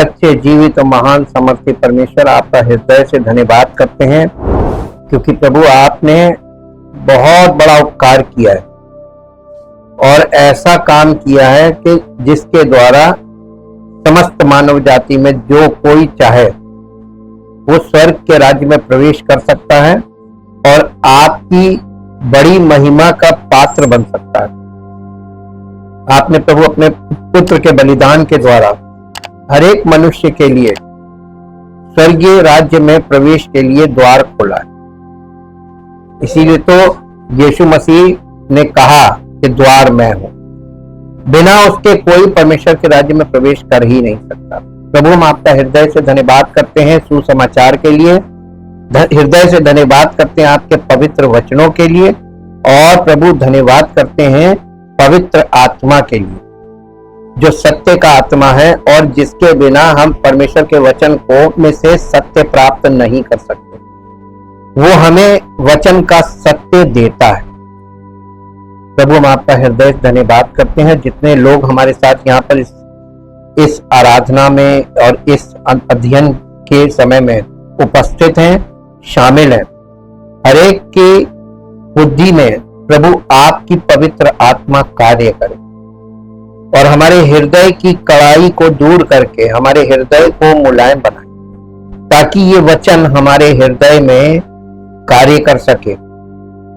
सच्चे जीवित और महान समर्थी परमेश्वर, आपका हृदय से धन्यवाद करते हैं, क्योंकि प्रभु आपने बहुत बड़ा उपकार किया है और ऐसा काम किया है कि जिसके द्वारा समस्त मानव जाति में जो कोई चाहे वो स्वर्ग के राज्य में प्रवेश कर सकता है और आपकी बड़ी महिमा का पात्र बन सकता है। आपने प्रभु अपने पुत्र के बलिदान के द्वारा हर एक मनुष्य के लिए स्वर्गीय राज्य में प्रवेश के लिए द्वार खोला है। इसीलिए तो यीशु मसीह ने कहा कि द्वार मैं हूं, बिना उसके कोई परमेश्वर के राज्य में प्रवेश कर ही नहीं सकता। प्रभु, हम आपका हृदय से धन्यवाद करते हैं सुसमाचार के लिए, हृदय से धन्यवाद करते हैं आपके पवित्र वचनों के लिए, और प्रभु धन्यवाद करते हैं पवित्र आत्मा के लिए जो सत्य का आत्मा है और जिसके बिना हम परमेश्वर के वचन को में से सत्य प्राप्त नहीं कर सकते। वो हमें वचन का सत्य देता है। प्रभु, हम आपका हृदय से धन्यवाद करते हैं जितने लोग हमारे साथ यहाँ पर इस आराधना में और इस अध्ययन के समय में उपस्थित हैं, शामिल हैं। हर एक की बुद्धि में प्रभु आपकी पवित्र आत्मा कार्य करे और हमारे हृदय की कड़ाई को दूर करके हमारे हृदय को मुलायम बनाए, ताकि ये वचन हमारे हृदय में कार्य कर सके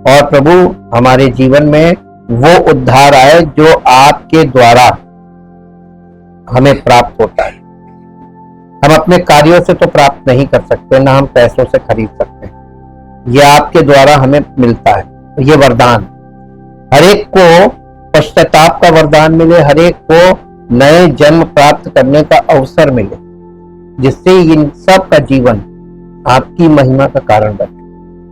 और प्रभु हमारे जीवन में वो उद्धार आए जो आपके द्वारा हमें प्राप्त होता है। हम अपने कार्यों से तो प्राप्त नहीं कर सकते, ना हम पैसों से खरीद सकते हैं। ये आपके द्वारा हमें मिलता है। ये वरदान हर एक को पश्चाताप का वरदान मिले, हर एक को नए जन्म प्राप्त करने का अवसर मिले, जिससे इन सब का जीवन आपकी महिमा का कारण बने।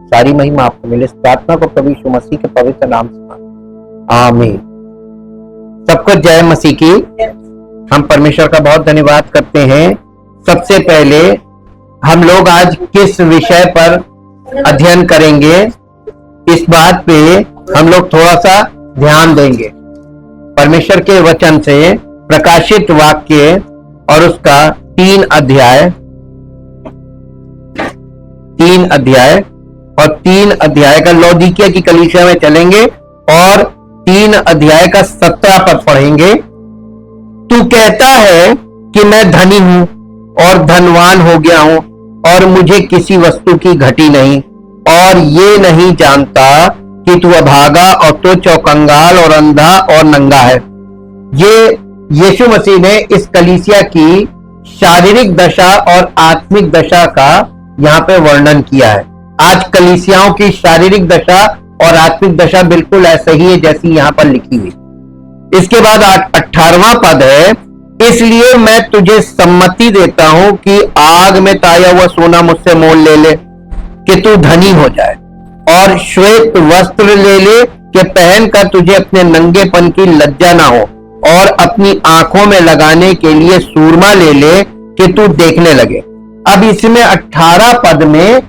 सारी महिमा आपको मिले। इस प्रार्थना को प्रभु यीशु मसीह के पवित्र नाम से आमीन। सबको जय मसीह की। हम परमेश्वर का बहुत धन्यवाद करते हैं। सबसे पहले हम लोग आज किस विषय पर अध्ययन करेंगे, इस बात पे हम लोग थोड़ा सा ध्यान देंगे। परमेश्वर के वचन से प्रकाशित वाक्य और उसका 3 अध्याय और 3 अध्याय का लौदीकिया की कलीसिया में चलेंगे और 3 अध्याय का 17 पद पढ़ेंगे। तू कहता है कि मैं धनी हूं और धनवान हो गया हूं और मुझे किसी वस्तु की घटी नहीं, और ये नहीं जानता कि तू अभागा और तो चौकंगाल और अंधा और नंगा है। ये यीशु मसीह ने इस कलीसिया की शारीरिक दशा और आत्मिक दशा का यहाँ पे वर्णन किया है। आज कलीसियाओं की शारीरिक दशा और आत्मिक दशा बिल्कुल ऐसे ही है जैसी यहाँ पर लिखी हुई। इसके बाद 18वां पद है, इसलिए मैं तुझे सम्मति देता हूं कि आग में ताया हुआ सोना मुझसे मोल ले ले कि तू धनी हो जाए, और श्वेत वस्त्र ले ले कि पहनकर तुझे अपने नंगेपन की लज्जा ना हो, और अपनी आंखों में लगाने के लिए सूरमा ले ले कि तू देखने लगे। अब इसमें 18 पद में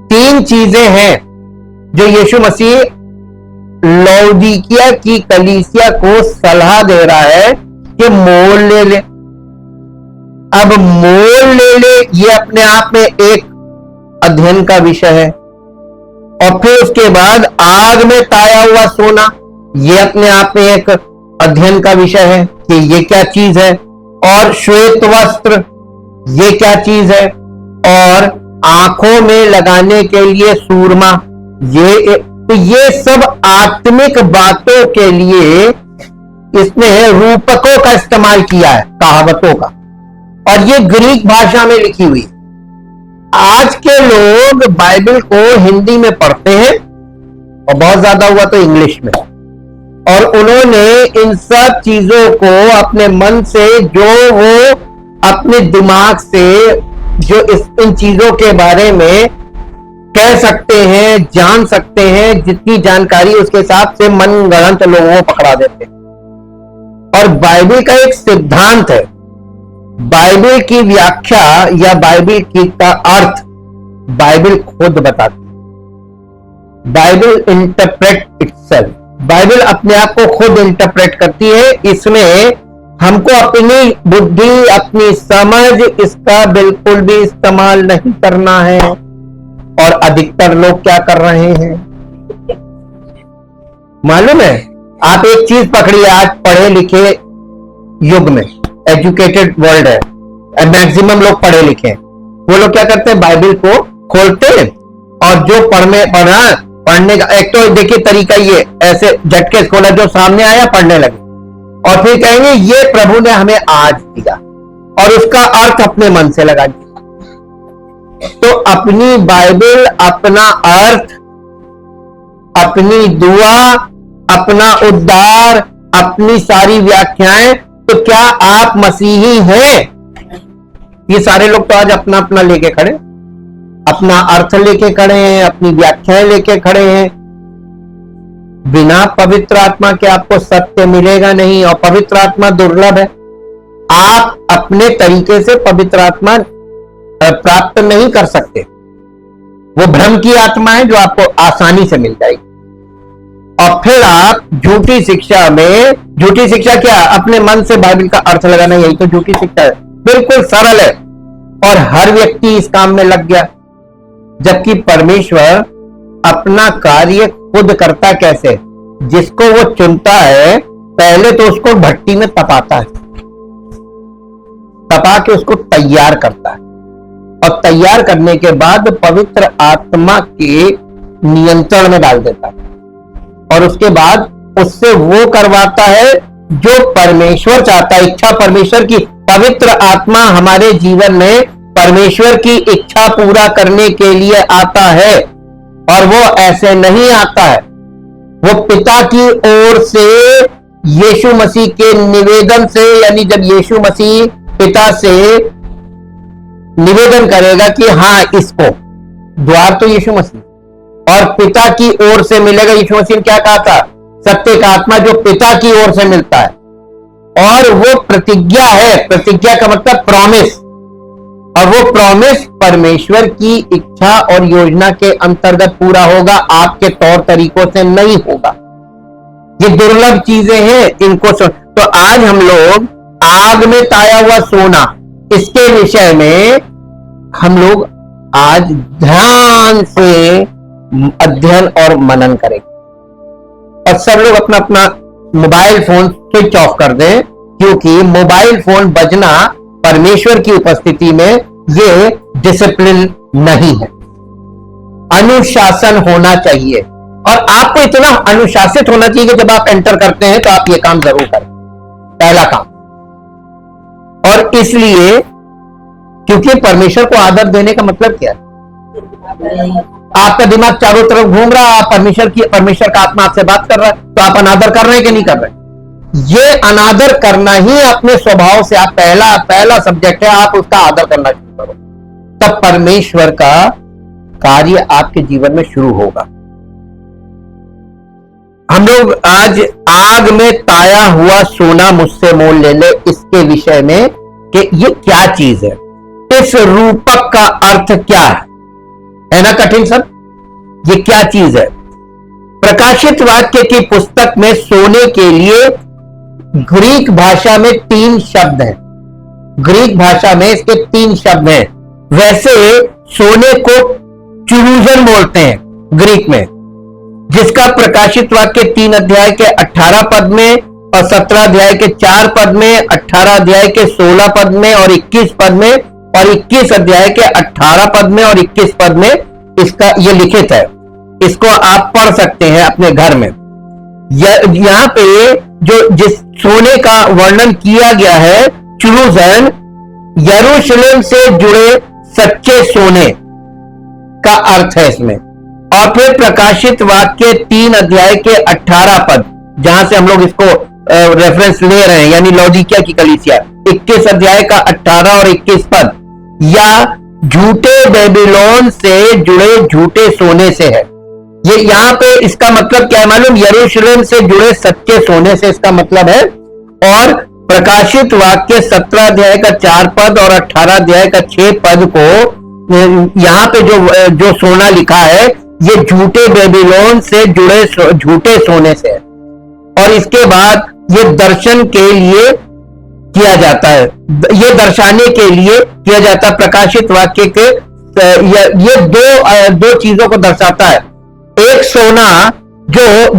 3 चीजें हैं जो यीशु मसीह लौदीकिया की कलीसिया को सलाह दे रहा है कि मोल ले ले। अब मोल ले ले ये अपने आप में एक अध्ययन का विषय है, और फिर उसके बाद आग में ताया हुआ सोना ये अपने आप में एक अध्ययन का विषय है कि ये क्या चीज है, और श्वेत वस्त्र ये क्या चीज है, और आंखों में लगाने के लिए सूरमा तो ये सब आत्मिक बातों के लिए इसने रूपकों का इस्तेमाल किया है, कहावतों का, और ये ग्रीक भाषा में लिखी हुई। आज के लोग बाइबल को हिंदी में पढ़ते हैं और बहुत ज्यादा हुआ तो इंग्लिश में, और उन्होंने इन सब चीजों को अपने मन से, जो वो अपने दिमाग से जो इन चीजों के बारे में कह सकते हैं, जान सकते हैं, जितनी जानकारी उसके हिसाब से मनगढ़ंत लोगों को पकड़ा देते हैं। और बाइबल का एक सिद्धांत है, बाइबल की व्याख्या या बाइबल की का अर्थ बाइबल खुद बताती है। बाइबल इंटरप्रेट इटसेल्फ, बाइबल अपने आप को खुद इंटरप्रेट करती है। इसमें हमको अपनी बुद्धि, अपनी समझ, इसका बिल्कुल भी इस्तेमाल नहीं करना है। और अधिकतर लोग क्या कर रहे हैं मालूम है? आप एक चीज पकड़िए, आज पढ़े लिखे युग में, एजुकेटेड वर्ल्ड है, मैक्सिमम लोग पढ़े लिखे हैं। वो लोग क्या करते हैं, बाइबल को खोलते हैं और जो पढ़ने का एक तो देखिए तरीका, ये ऐसे झटके से खोला, जो सामने आया पढ़ने लगे, और फिर कहेंगे ये प्रभु ने हमें आज दिया, और उसका अर्थ अपने मन से लगा दिया। तो अपनी बाइबल, अपना अर्थ, अपनी दुआ, अपना उद्धार, अपनी सारी व्याख्याएं, तो क्या आप मसीही हैं? ये सारे लोग तो आज अपना अपना लेके खड़े, अपना अर्थ लेके खड़े हैं, अपनी व्याख्याएं लेके खड़े हैं। बिना पवित्र आत्मा के आपको सत्य मिलेगा नहीं, और पवित्र आत्मा दुर्लभ है। आप अपने तरीके से पवित्र आत्मा प्राप्त नहीं कर सकते। वो भ्रम की आत्मा है जो आपको आसानी से मिल जाएगी। और फिर आप झूठी शिक्षा में, झूठी शिक्षा क्या, अपने मन से बाइबल का अर्थ लगाना, यही तो झूठी शिक्षा है। बिल्कुल सरल है और हर व्यक्ति इस काम में लग गया। जबकि परमेश्वर अपना कार्य खुद करता कैसे, जिसको वो चुनता है पहले तो उसको भट्टी में तपाता है, तपा के उसको तैयार करता है, और तैयार करने के बाद पवित्र आत्मा के नियंत्रण में डाल देता है, और उसके बाद उससे वो करवाता है जो परमेश्वर चाहता है। इच्छा परमेश्वर की, पवित्र आत्मा हमारे जीवन में परमेश्वर की इच्छा पूरा करने के लिए आता है, और वो ऐसे नहीं आता है। वो पिता की ओर से यीशु मसीह के निवेदन से, यानी जब यीशु मसीह पिता से निवेदन करेगा कि हाँ इसको, द्वार तो यीशु मसीह, और पिता की ओर से मिलेगा। यीशु मसीह ने क्या कहा था, सत्य का आत्मा जो पिता की ओर से मिलता है, और वो प्रतिज्ञा है, प्रतिज्ञा का मतलब प्रॉमिस, और वो प्रॉमिस परमेश्वर की इच्छा और योजना के अंतर्गत पूरा होगा, आपके तौर तरीकों से नहीं होगा। ये दुर्लभ चीजें हैं, इनको तो आज हम लोग आग में ताया हुआ सोना, इसके विषय में हम लोग आज ध्यान से अध्ययन और मनन करेंगे। और सब लोग अपना अपना मोबाइल फोन स्विच ऑफ कर दें, क्योंकि मोबाइल फोन बजना परमेश्वर की उपस्थिति में ये डिसिप्लिन नहीं है। अनुशासन होना चाहिए, और आपको इतना अनुशासित होना चाहिए कि जब आप एंटर करते हैं तो आप ये काम जरूर करें, पहला काम। और इसलिए क्योंकि परमेश्वर को आदर देने का मतलब क्या है, आपका दिमाग चारों तरफ घूम रहा है, आप परमेश्वर का आत्मा आपसे बात कर रहा है, तो आप अनादर कर रहे हैं कि नहीं कर रहे? ये अनादर करना ही अपने स्वभाव से, आप पहला सब्जेक्ट है, आप उसका आदर करना शुरू करो, तब परमेश्वर का कार्य आपके जीवन में शुरू होगा। हम लोग आज आग में ताया हुआ सोना मुझसे मोल ले ले, इसके विषय में कि ये क्या चीज है, इस रूपक का अर्थ क्या है ना कठिन सर? ये क्या चीज है? प्रकाशित वाक्य की पुस्तक में सोने के लिए ग्रीक भाषा में 3 शब्द हैं। ग्रीक भाषा में इसके 3 शब्द हैं। वैसे सोने को चुरूजन बोलते हैं ग्रीक में, जिसका प्रकाशित वाक्य 3 अध्याय के 18 पद में और 17 अध्याय के 4 पद में, 18 अध्याय के 16 पद में और 21 पद में, और 21 अध्याय के 18 पद में और 21 पद में इसका ये लिखित है। इसको आप पढ़ सकते हैं अपने घर में। यहां पे जो जिस सोने का वर्णन किया गया है, चुरूजन, यरूशलेम से जुड़े सच्चे सोने का अर्थ है इसमें। और फिर प्रकाशित वाक्य 3 अध्याय के 18 पद, जहां से हम लोग इसको रेफरेंस ले रहे हैं, यानी लौदीकिया की कलीसिया, 21 अध्याय का 18 और 21 पद, या झूठे बेबीलोन से जुड़े झूठे सोने से है। ये यहां पे इसका मतलब क्या है मालूम? यरूशलेम से जुड़े सच्चे सोने से इसका मतलब है। और प्रकाशित वाक्य 17 अध्याय का 4 पद और 18 अध्याय का 6 पद को यहां पे जो सोना लिखा है, ये झूठे बेबीलोन से जुड़े झूठे सोने से है। और इसके बाद ये दर्शन के लिए किया जाता है, ये दर्शाने के लिए किया जाता है। प्रकाशित वाक्य के ये दो चीजों को दर्शाता है। एक सोना जो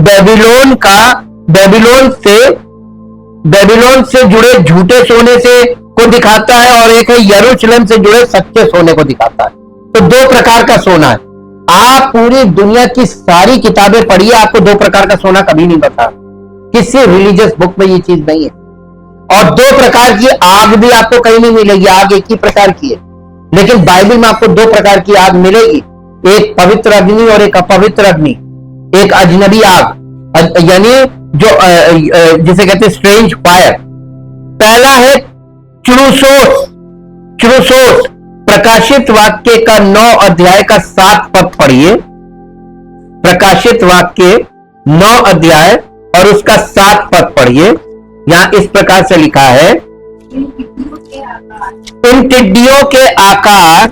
बेबीलोन से जुड़े झूठे सोने से को दिखाता है, और एक है यरूशलेम से जुड़े सच्चे सोने को दिखाता है। तो दो प्रकार का सोना है। आप पूरी दुनिया की सारी किताबें पढ़िए, आपको दो प्रकार का सोना कभी नहीं बता, किसी रिलीजियस बुक में ये चीज नहीं है। और दो प्रकार की आग भी आपको कहीं नहीं मिलेगी, आग एक ही प्रकार की है, लेकिन बाइबल में आपको दो प्रकार की आग मिलेगी, एक पवित्र अग्नि और एक अपवित्र अग्नि, एक अजनबी आग, यानी जो जिसे कहते हैं स्ट्रेंज फायर। पहला है चुरूसोस। प्रकाशित वाक्य का 9 अध्याय का 7 पद पढ़िए। प्रकाशित वाक्य 9 अध्याय और उसका 7 पद पढ़िए। यहां इस प्रकार से लिखा है, इन टिड्डियों के आकार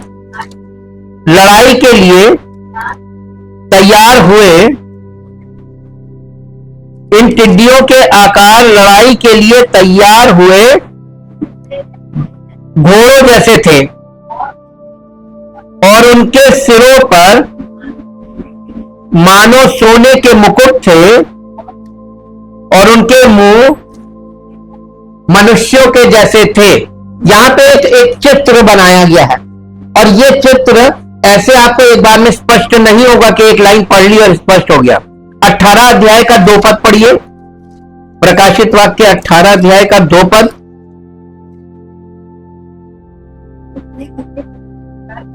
लड़ाई के लिए तैयार हुए, इन टिड्डियों के आकार लड़ाई के लिए तैयार हुए घोड़ों जैसे थे, और उनके सिरों पर मानो सोने के मुकुट थे, और उनके मुंह मनुष्यों के जैसे थे। यहां पे एक चित्र बनाया गया है, और ये चित्र ऐसे आपको एक बार में स्पष्ट नहीं होगा कि एक लाइन पढ़ ली और स्पष्ट हो गया। 18 अध्याय का 2 पद पढ़िए। प्रकाशित वाक्य 18 अध्याय का 2 पद।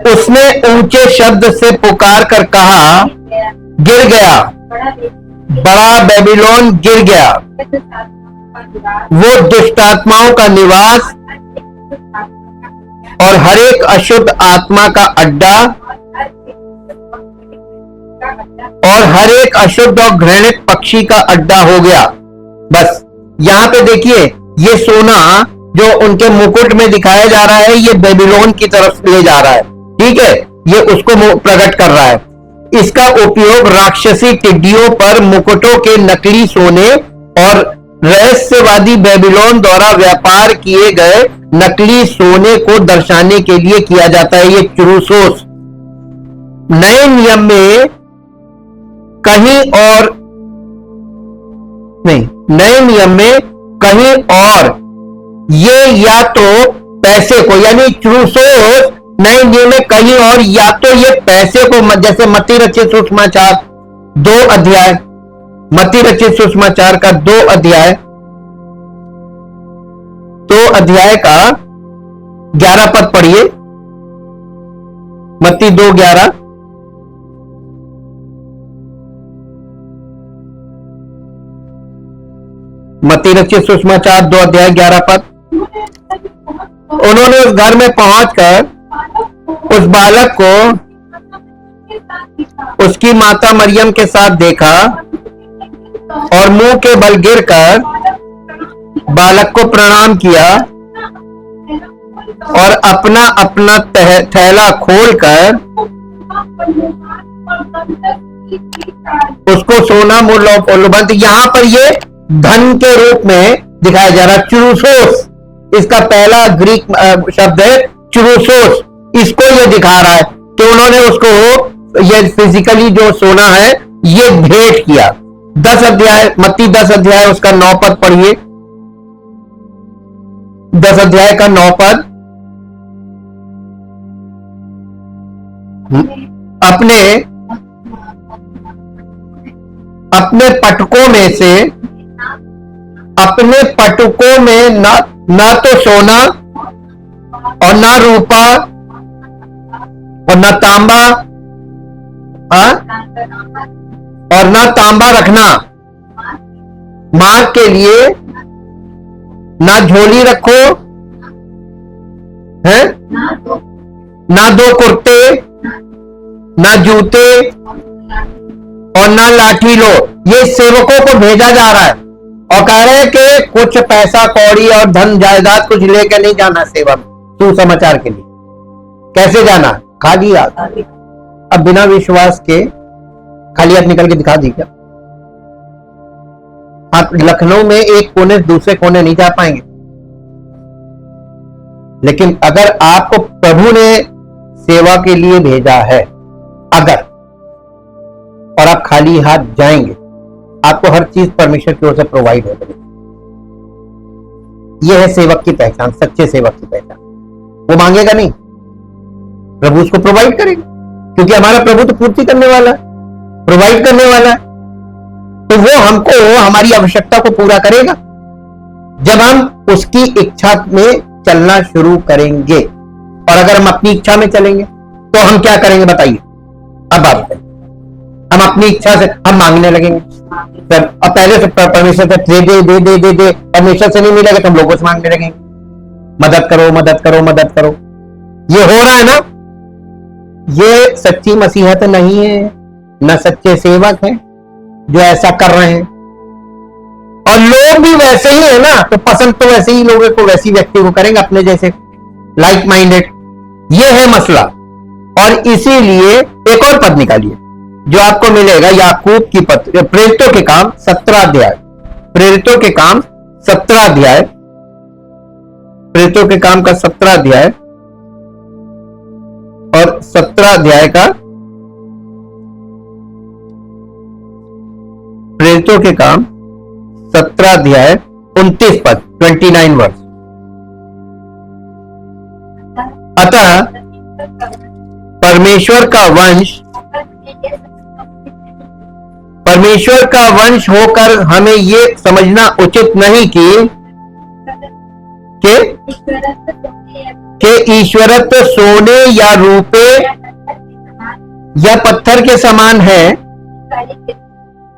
उसने ऊंचे शब्द से पुकार कर कहा, गिर गया, बड़ा बेबीलोन गिर गया, वो दुष्टात्माओं का निवास और हर एक अशुद्ध आत्मा का अड्डा और हर एक अशुद्ध और घृणित पक्षी का अड्डा हो गया। बस यहां पे देखिए, ये सोना जो उनके मुकुट में दिखाया जा रहा है, ये बेबीलोन की तरफ ले जा रहा है, ठीक है, ये उसको प्रकट कर रहा है। इसका उपयोग राक्षसी टिड्डियों पर मुकुटों के नकली सोने और रहस्यवादी बेबीलोन द्वारा व्यापार किए गए नकली सोने को दर्शाने के लिए किया जाता है। ये चुरूसोस नए नियम में कहीं और नहीं, नए नियम में कहीं और ये या तो पैसे को, यानी चुरूसोस नए नियम में कहीं और या तो ये पैसे को, जैसे मत्ती रचित सुसमाचार 2 अध्याय, मत्ती रचित सुसमाचार का 2 अध्याय का 11 पद पढ़िए। मत्ती 2:11। मत्ती रचित सुसमाचार 2 अध्याय 11 पद। उन्होंने उस घर में पहुंचकर उस बालक को उसकी माता मरियम के साथ देखा और मुंह के बल गिरकर बालक को प्रणाम किया और अपना अपना थैला खोलकर उसको सोना मूल्यवान, यहां पर ये धन के रूप में दिखाया जा रहा है। चुरूसोस इसका पहला ग्रीक शब्द है, चुरूसोस, इसको ये दिखा रहा है कि उन्होंने उसको ये फिजिकली जो सोना है ये भेंट किया। 10 अध्याय, मत्ती 10 अध्याय उसका 9 पद पढ़िए। 10 अध्याय का 9 पद। अपने पटकों में ना तो सोना और ना रूपा और ना तांबा और ना तांबा रखना, मांग के लिए ना झोली रखो है, ना 2 कुर्ते, ना जूते और ना लाठी लो। ये सेवकों को भेजा जा रहा है और कह रहे हैं कि कुछ पैसा कौड़ी और धन जायदाद कुछ लेकर नहीं जाना सेवा में, सुसमाचार के लिए। कैसे जाना? खाली हाथ। अब बिना विश्वास के खाली हाथ निकल के दिखा दी क्या? आप लखनऊ में एक कोने से दूसरे कोने नहीं जा पाएंगे। लेकिन अगर आपको प्रभु ने सेवा के लिए भेजा है, अगर, और आप खाली हाथ जाएंगे, आपको हर चीज परमेश्वर की ओर से प्रोवाइड हो जाएगी। यह है सेवक की पहचान, सच्चे सेवक की पहचान। वो मांगेगा नहीं, प्रभु उसको प्रोवाइड करेगा, क्योंकि हमारा प्रभु तो पूर्ति करने वाला है, प्रोवाइड करने वाला है। तो वो हमको हमारी आवश्यकता को पूरा करेगा जब हम उसकी इच्छा में चलना शुरू करेंगे। और अगर हम अपनी इच्छा में चलेंगे तो हम क्या करेंगे बताइए? अब आप बताइए। हम अपनी इच्छा से हम मांगने लगेंगे, अब पहले से परमेश्वर से दे दे दे दे दे दे, परमेश्वर से नहीं मिलेगा तो हम लोगों से मांगने लगेंगे, मदद करो मदद करो मदद करो। ये हो रहा है ना, ये सच्ची मसीहत नहीं है, न सच्चे सेवक हैं जो ऐसा कर रहे हैं। और लोग भी वैसे ही है ना, तो पसंद तो वैसे ही लोगों को, वैसी व्यक्ति को करेंगे, अपने जैसे लाइक माइंडेड। ये है मसला। और इसीलिए एक और पद निकालिए जो आपको मिलेगा, याकूब की पत्र, प्रेरितों के काम 17 अध्याय, प्रेरितों के काम 17 अध्याय, प्रेरितों के काम का 17 अध्याय और 17 अध्याय का, प्रेरितों के काम 17 अध्याय 29 पद, 29 वर्ष। अतः परमेश्वर का वंश होकर हमें ये समझना उचित नहीं कि ईश्वरत्व सोने या रूपे या पत्थर के समान है।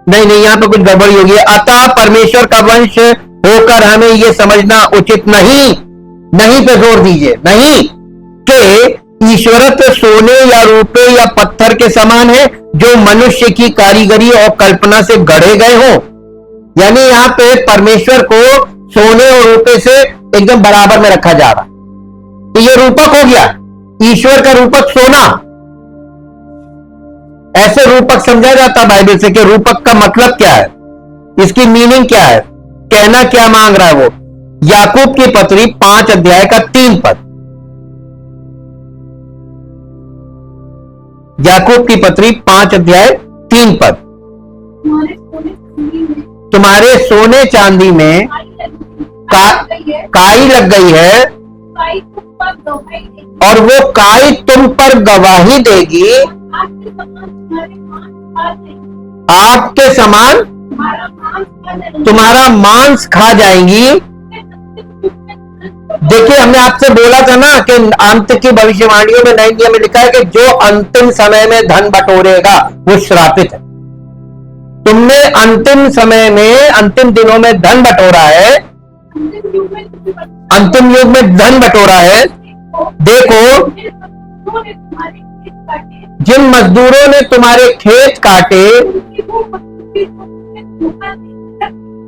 नहीं, यहां पर कुछ गड़बड़ी होगी। अतः परमेश्वर का वंश होकर हमें यह समझना उचित नहीं, नहीं पे जोर दीजिए, नहीं कि ईश्वरत्व सोने या रूपे या पत्थर के समान है जो मनुष्य की कारीगरी और कल्पना से गढ़े गए हो। यानी यहां पे परमेश्वर को सोने और रूपे से एकदम बराबर में रखा जा रहा। तो ये रूपक हो गया, ईश्वर का रूपक सोना। ऐसे रूपक समझा जाता बाइबल से कि रूपक का मतलब क्या है, इसकी मीनिंग क्या है, कहना क्या मांग रहा है वो। याकूब की पत्री 5 अध्याय का 3 पद, याकूब की पत्री 5 अध्याय 3 पद। तुम्हारे सोने चांदी में काई लग गई है और वो काई तुम पर गवाही देगी, आपके समान तुम्हारा मांस खा जाएंगी। देखिए, हमने आपसे बोला था ना कि अंत की भविष्यवाणियों में नए नियम में लिखा है कि जो अंतिम समय में धन बटोरेगा वो श्रापित है। तुमने अंतिम समय में, अंतिम दिनों में धन बटोरा है, अंतिम युग में धन बटोरा है। देखो, जिन मजदूरों ने तुम्हारे खेत काटे,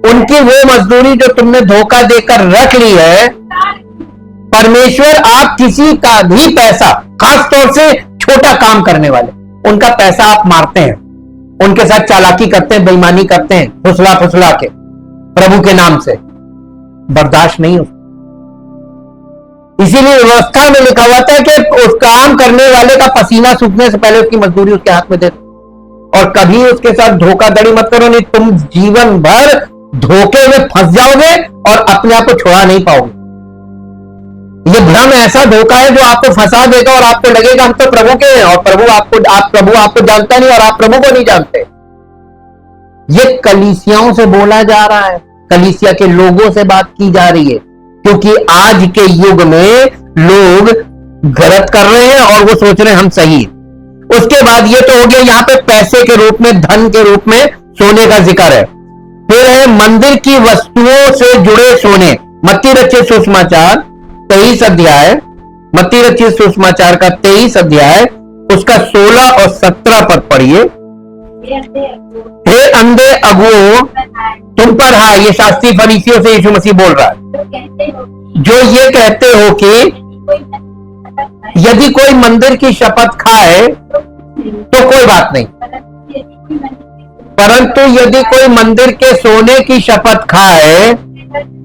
उनकी वो मजदूरी जो तुमने धोखा देकर रख ली है, परमेश्वर आप किसी का भी पैसा, खास तौर से छोटा काम करने वाले, उनका पैसा आप मारते हैं, उनके साथ चालाकी करते हैं, बेईमानी करते हैं, फुसला के प्रभु के नाम से, बर्दाश्त नहीं होता। इसीलिए व्यवस्था में लिखा हुआ था कि उस काम करने वाले का पसीना सूखने से पहले उसकी मजदूरी उसके हाथ में दे दो। और कभी उसके साथ धोखाधड़ी मत करो, नहीं तुम जीवन भर धोखे में फंस जाओगे और अपने आप को छुड़ा नहीं पाओगे। ये भ्रम ऐसा धोखा है जो आपको फंसा देगा और आपको लगेगा हम तो प्रभु के हैं, और प्रभु आपको जानता नहीं और आप प्रभु को नहीं जानते। ये कलीसियाओं से बोला जा रहा है, कलीसिया के लोगों से बात की जा रही है, क्योंकि आज के युग में लोग गलत कर रहे हैं और वो सोच रहे हैं हम सही। उसके बाद ये तो हो गया यहाँ पे पैसे के रूप में, धन के रूप में सोने का जिक्र है। फिर है मंदिर की वस्तुओं से जुड़े सोने। मत्ती रचित सुसमाचार 23 अध्याय, मत्ती रचित सुसमाचार का 23 अध्याय उसका 16 और 17 पद पढ़िए। हे अंधे अगुओं, तुम पर, हाँ, ये शास्त्री फरीसियों से यीशु मसीह बोल रहा है, जो ये कहते हो कि यदि कोई मंदिर की शपथ खाए तो कोई बात नहीं, परंतु यदि कोई मंदिर के सोने की शपथ खाए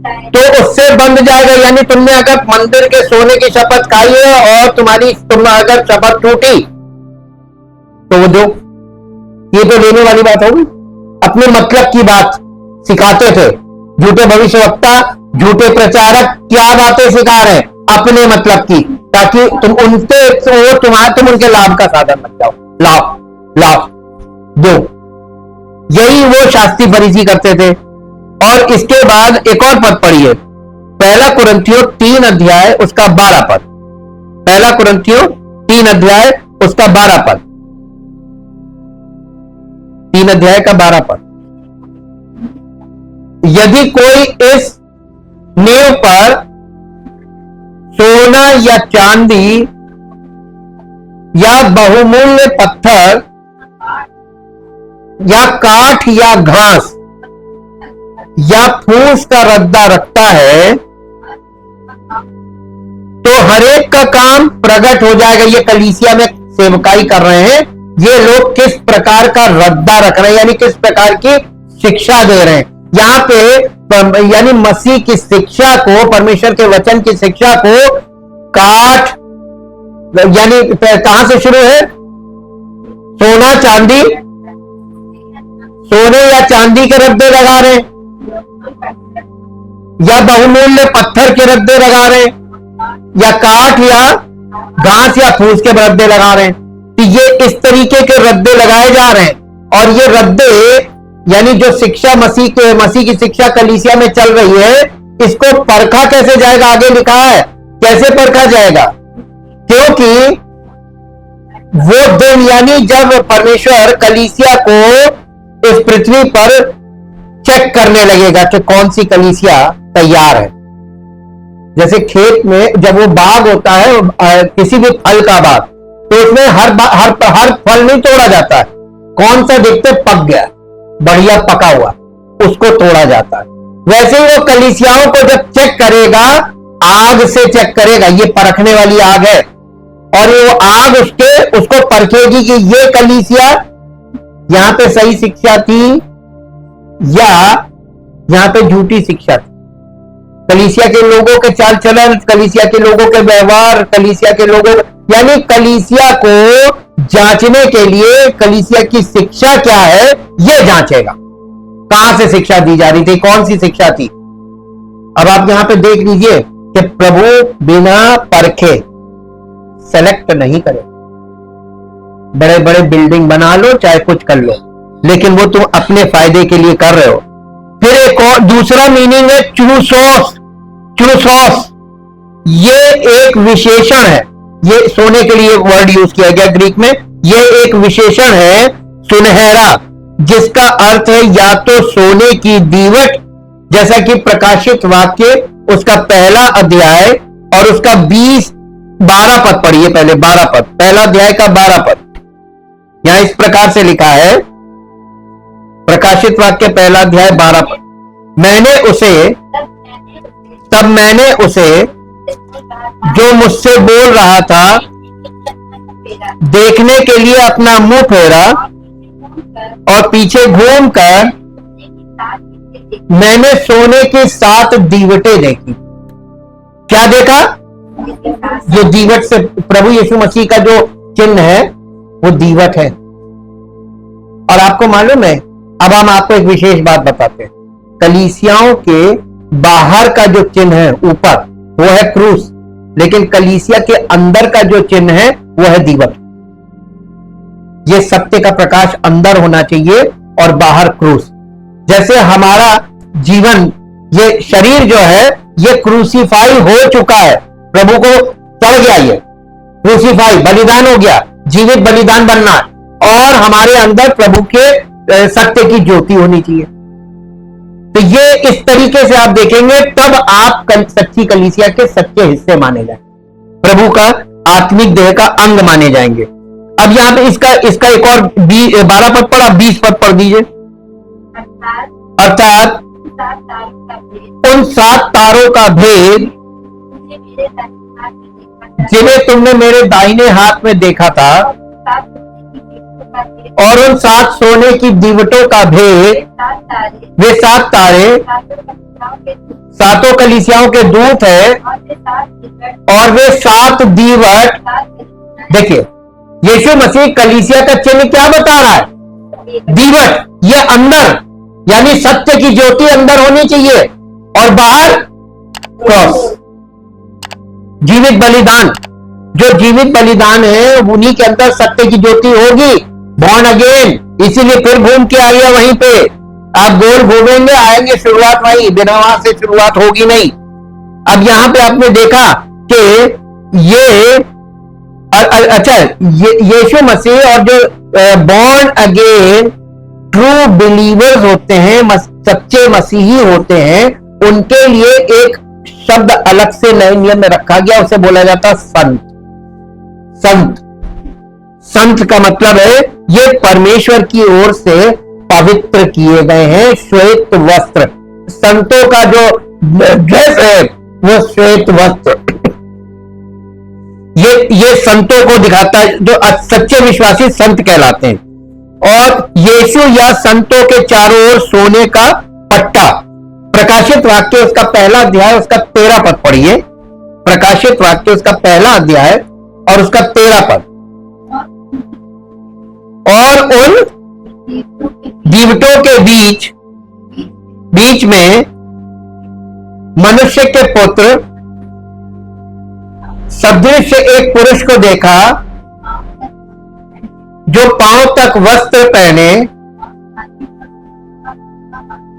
तो उससे बंध जाएगा। यानी तुमने अगर मंदिर के सोने की शपथ खाई है और तुम अगर शपथ टूटी तो वो दो, ये तो लेने वाली बात होगी। अपने मतलब की बात सिखाते थे झूठे भविष्यवक्ता, झूठे प्रचारक। क्या बातें सिखा रहे हैं? अपने मतलब की, ताकि तुम तुम उनके लाभ का साधन बन जाओ। लाभ दो, यही वो शास्त्री फरीसी करते थे। और इसके बाद एक और पद पढ़िए, पहला कुरिन्थियों 3 अध्याय उसका 12 पद। पहला कुरिन्थियों 3 अध्याय उसका 12 पद। 3 अध्याय का 12 पद। यदि कोई इस नींव पर सोना या चांदी या बहुमूल्य पत्थर या काठ या घास या फूस का रद्दा रखता है तो हरेक का काम प्रकट हो जाएगा। ये कलीसिया में सेवकाई कर रहे हैं, ये लोग किस प्रकार का रद्दा रख रहे हैं, यानी किस प्रकार की शिक्षा दे रहे हैं। यहां पे यानी मसीह की शिक्षा को, परमेश्वर के वचन की शिक्षा को काठ, यानी कहां से शुरू है? सोना चांदी, सोने या चांदी के रद्दे लगा रहे हैं, या बहुमूल्य पत्थर के रद्दे लगा रहे हैं, या काठ या घास या फूस के रद्दे लगा रहे हैं। तो ये इस तरीके के रद्दे लगाए जा रहे हैं। और ये रद्दे यानी जो शिक्षा मसीह की शिक्षा कलीसिया में चल रही है, इसको परखा कैसे जाएगा? आगे लिखा है कैसे परखा जाएगा? क्योंकि वो दिन यानी जब परमेश्वर कलीसिया को इस पृथ्वी पर चेक करने लगेगा कि कौन सी कलीसिया तैयार है। जैसे खेत में जब वो बाग होता है, किसी भी फल का बाग, तो उसमें हर फल नहीं तोड़ा जाता है। कौन सा देखते पक गया, बढ़िया पका हुआ, उसको तोड़ा जाता है। वैसे ही वो कलीसियाओं को जब चेक करेगा, आग से चेक करेगा, ये परखने वाली आग है, और वो आग उसको परखेगी कि ये कलीसिया यहां पे सही शिक्षा थी या यहां पे झूठी शिक्षा थी। कलीसिया के लोगों के चाल चलन, कलीसिया के लोगों के व्यवहार, कलीसिया के लोगों, यानी कलीसिया को जांचने के लिए कलीसिया की शिक्षा क्या है यह जांचेगा। कहां से शिक्षा दी जा रही थी, कौन सी शिक्षा थी। अब आप यहां पे देख लीजिए कि प्रभु बिना परखे सेलेक्ट नहीं करे। बड़े बड़े बिल्डिंग बना लो, चाहे कुछ कर लो, लेकिन वो तुम अपने फायदे के लिए कर रहे हो। फिर एक और दूसरा मीनिंग है चूसोस। चूसोस ये एक विशेषण है, ये सोने के लिए वर्ड यूज किया गया ग्रीक में। ये एक विशेषण है सुनहरा, जिसका अर्थ है या तो सोने की दीवट, जैसा कि प्रकाशित वाक्य उसका पहला अध्याय और उसका 12 पद पढ़िए। पहले 12 पद, पहला अध्याय का 12 पद। यहां इस प्रकार से लिखा है, प्रकाशित वाक्य पहला अध्याय 12 पद। तब मैंने उसे जो मुझसे बोल रहा था देखने के लिए अपना मुंह फेरा, और पीछे घूमकर मैंने सोने की 7 दीवटें देखी। क्या देखा? जो दीवट से प्रभु यीशु मसीह का जो चिन्ह है वो दीवट है। और आपको मालूम है, अब हम आपको एक विशेष बात बताते हैं। कलीसियाओं के बाहर का जो चिन्ह है ऊपर वो है क्रूस, लेकिन कलीसिया के अंदर का जो चिन्ह है वो है दीवट। ये सत्य का प्रकाश अंदर होना चाहिए और बाहर क्रूस। जैसे हमारा जीवन, ये शरीर जो है ये क्रूसीफाई हो चुका है, प्रभु को चढ़ गया, ये क्रूसीफाई बलिदान हो गया, जीवित बलिदान बनना, और हमारे अंदर प्रभु के सत्य की ज्योति होनी चाहिए। तो ये इस तरीके से आप देखेंगे, तब आप सच्ची कलीसिया के सच्चे हिस्से माने जाएंगे, प्रभु का आत्मिक देह का अंग माने जाएंगे। अब यहां पे इसका एक और 12 पद पढ़ा, 20 पद पढ़ दीजिए। अर्थात उन 7 तारों का भेद जिन्हें तुमने मेरे दाहिने हाथ में देखा था, और उन 7 सोने की दीवटों का भेद, वे 7 तारे सातों कलीसियाओं के दूत है और वे 7 दीवट। देखिए यीशु मसीह कलीसिया का चिन्ह क्या बता रहा है? दीवट। ये अंदर यानी सत्य की ज्योति अंदर होनी चाहिए और बाहर क्रॉस। जीवित बलिदान, जो जीवित बलिदान है उन्हीं के अंदर सत्य की ज्योति होगी, बॉर्न अगेन। इसीलिए फिर घूम के आई है वहीं पे। आप गोल घूमेंगे आएंगे, शुरुआत वहीं, बिना वहां से शुरुआत होगी नहीं। अब यहां पे आपने देखा कि ये अच्छा, यीशु मसीह और जो बॉर्न अगेन ट्रू बिलीवर्स होते हैं, सच्चे मसीही होते हैं, उनके लिए एक शब्द अलग से नए नियम में रखा गया, उसे बोला जाता है संत। संत, संत का मतलब है ये परमेश्वर की ओर से पवित्र किए गए हैं, श्वेत वस्त्र। संतों का जो ड्रेस है वो श्वेत वस्त्र। ये संतों को दिखाता है, जो सच्चे विश्वासी संत कहलाते हैं। और यीशु या संतों के चारों ओर सोने का पट्टा। प्रकाशित वाक्य उसका पहला अध्याय उसका 13 पद पढ़िए। प्रकाशित वाक्य उसका पहला अध्याय और उसका 13 पद। और उन दीवटों के बीच में मनुष्य के पुत्र सदृश एक पुरुष को देखा, जो पांव तक वस्त्र पहने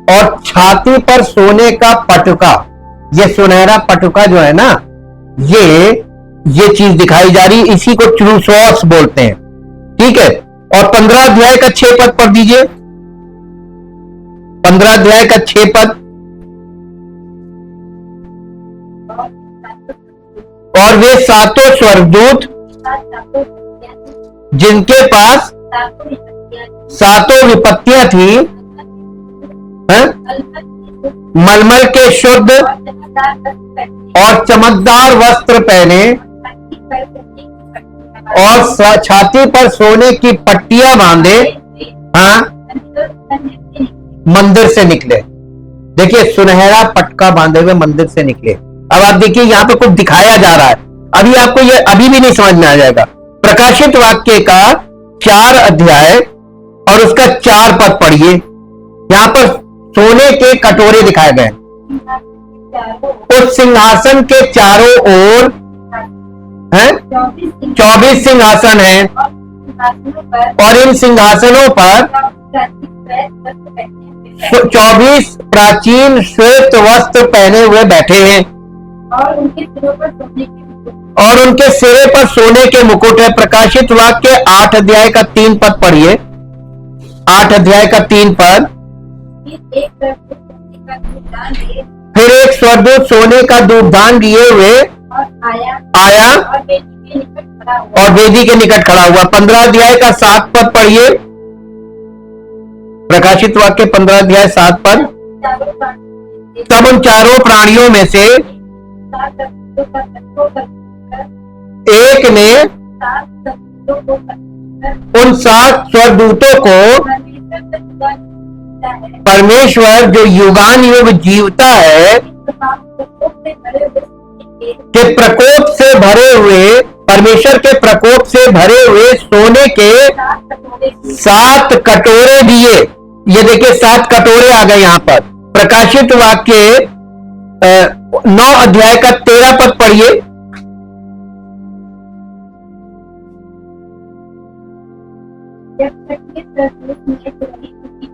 और छाती पर सोने का पटुका। ये सुनहरा पटुका जो है ना, ये चीज दिखाई जा रही, इसी को चूसॉस बोलते हैं। ठीक है। और 15 अध्याय का 6 पद पढ़ दीजिए। 15 अध्याय का 6 पद। और वे सातों स्वर्गदूत जिनके पास सातों विपत्तियां थी, मलमल के शुद्ध और चमकदार वस्त्र पहने और छाती पर सोने की पट्टियां बांधे, मंदिर से निकले। देखिए सुनहरा पटका बांधे हुए मंदिर से निकले। अब आप देखिए यहां पे कुछ दिखाया जा रहा है, अभी आपको ये अभी भी नहीं समझ में आ जाएगा। प्रकाशित वाक्य का 4 अध्याय और उसका 4 पद पढ़िए। यहां पर सोने के कटोरे दिखाए गए। उस सिंहासन के चारों ओर 24 सिंहासन हैं और इन सिंहासनों पर 24 प्राचीन श्वेत वस्त्र पहने हुए बैठे हैं और उनके सिरे पर सोने के मुकुट है। प्रकाशित वाक्य 8 अध्याय का 3 पद पढ़िए। 8 अध्याय का 3 पद। फिर एक स्वर्गदूत सोने का धूपदान लिए हुए आया और वेदी के निकट खड़ा हुआ। 15 अध्याय का 7 पद पढ़िए। प्रकाशित वाक्य 15 अध्याय 7 पद। तब उन चारों प्राणियों में से एक ने उन 7 स्वर्गदूतों को, परमेश्वर जो युगान युग जीवता है, के प्रकोप से भरे हुए, परमेश्वर के प्रकोप से भरे हुए सोने के 7 कटोरे दिए। ये देखिए 7 कटोरे आ गए यहां पर। प्रकाशित वाक्य 9 अध्याय का 13 पद पढ़िए।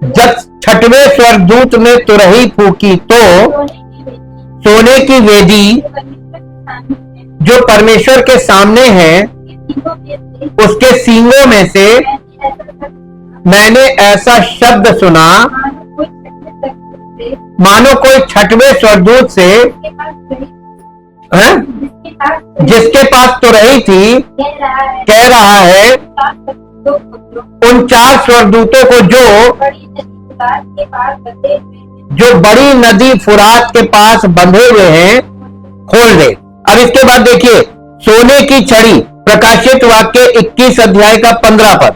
जब 6वें स्वर्गदूत ने तुरही फूकी तो सोने की वेदी जो परमेश्वर के सामने है, उसके सींगों में से मैंने ऐसा शब्द सुना, मानो कोई 6वें स्वर्गदूत से, जिसके पास तुरही थी, कह रहा है उन 4 स्वर्गदूतों को जो बड़ी नदी फुरात के पास बंधे हुए हैं, खोल दे। अब इसके बाद देखिए सोने की छड़ी। प्रकाशित वाक्य 21 अध्याय का 15 पद।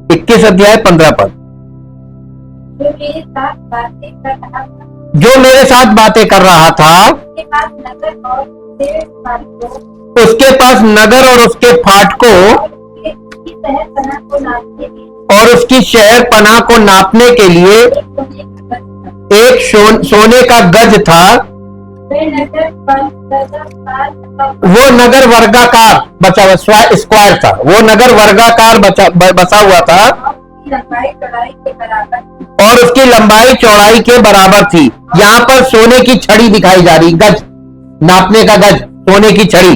21 अध्याय 15 पद। जो मेरे साथ बातें कर रहा था, जो मेरे साथ बातें कर रहा था, उसके पास नगर और उसके फाटकों उसके पास नगर और उसके फाटकों और उसकी शहर पनाह को नापने के लिए और उसकी शहर पनाह को नापने के लिए एक सोने का गज एक सोने का गज था। वो नगर वर्गाकार बचा हुआ स्क्वायर था, वो नगर वर्गाकार बसा हुआ था और उसकी लंबाई चौड़ाई के बराबर थी। यहाँ पर सोने की छड़ी दिखाई जा रही, गज नापने का गज, सोने की छड़ी।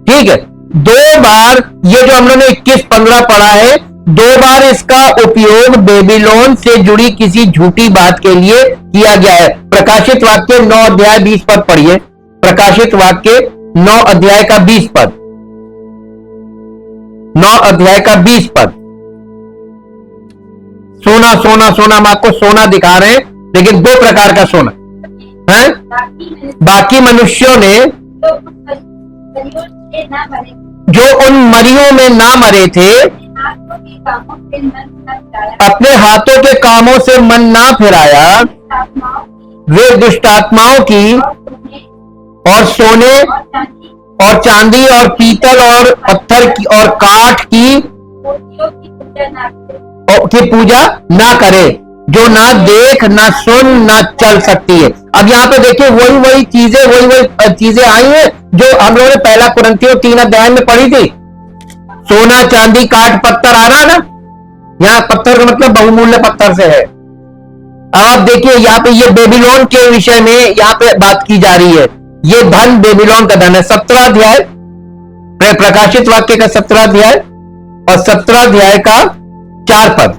ठीक है, 2 बार ये जो हम लोगों ने 21-15 पढ़ा है, 2 बार इसका उपयोग बेबीलोन से जुड़ी किसी झूठी बात के लिए किया गया है। प्रकाशित वाक्य 9 अध्याय 20 पद पढ़िए। प्रकाशित वाक्य 9 अध्याय का 20 पद। 9 अध्याय का 20 पद। सोना सोना सोना, हम आपको सोना दिखा रहे हैं, लेकिन 2 प्रकार का सोना है। बाकी मनुष्यों ने जो उन मरियों में ना मरे थे, अपने हाथों के कामों से मन ना फिराया, वे दुष्ट आत्माओं की और सोने और चांदी और पीतल और पत्थर की और काठ की पूजा ना करे, जो ना देख ना सुन ना चल सकती है। अब यहाँ पे देखिए वही चीजें आई हैं जो हम लोगों ने पहला कुरिन्थियों 3 अध्याय में पढ़ी थी। सोना चांदी काठ पत्थर आ रहा ना, यहाँ पत्थर का मतलब बहुमूल्य पत्थर से है। अब आप देखिए यहाँ पे ये बेबीलोन के विषय में यहाँ पे बात की जा रही है। ये धन बेबीलोन का धन है। 17 अध्याय प्रकाशित वाक्य का 17 अध्याय और 17 अध्याय का 4 पद।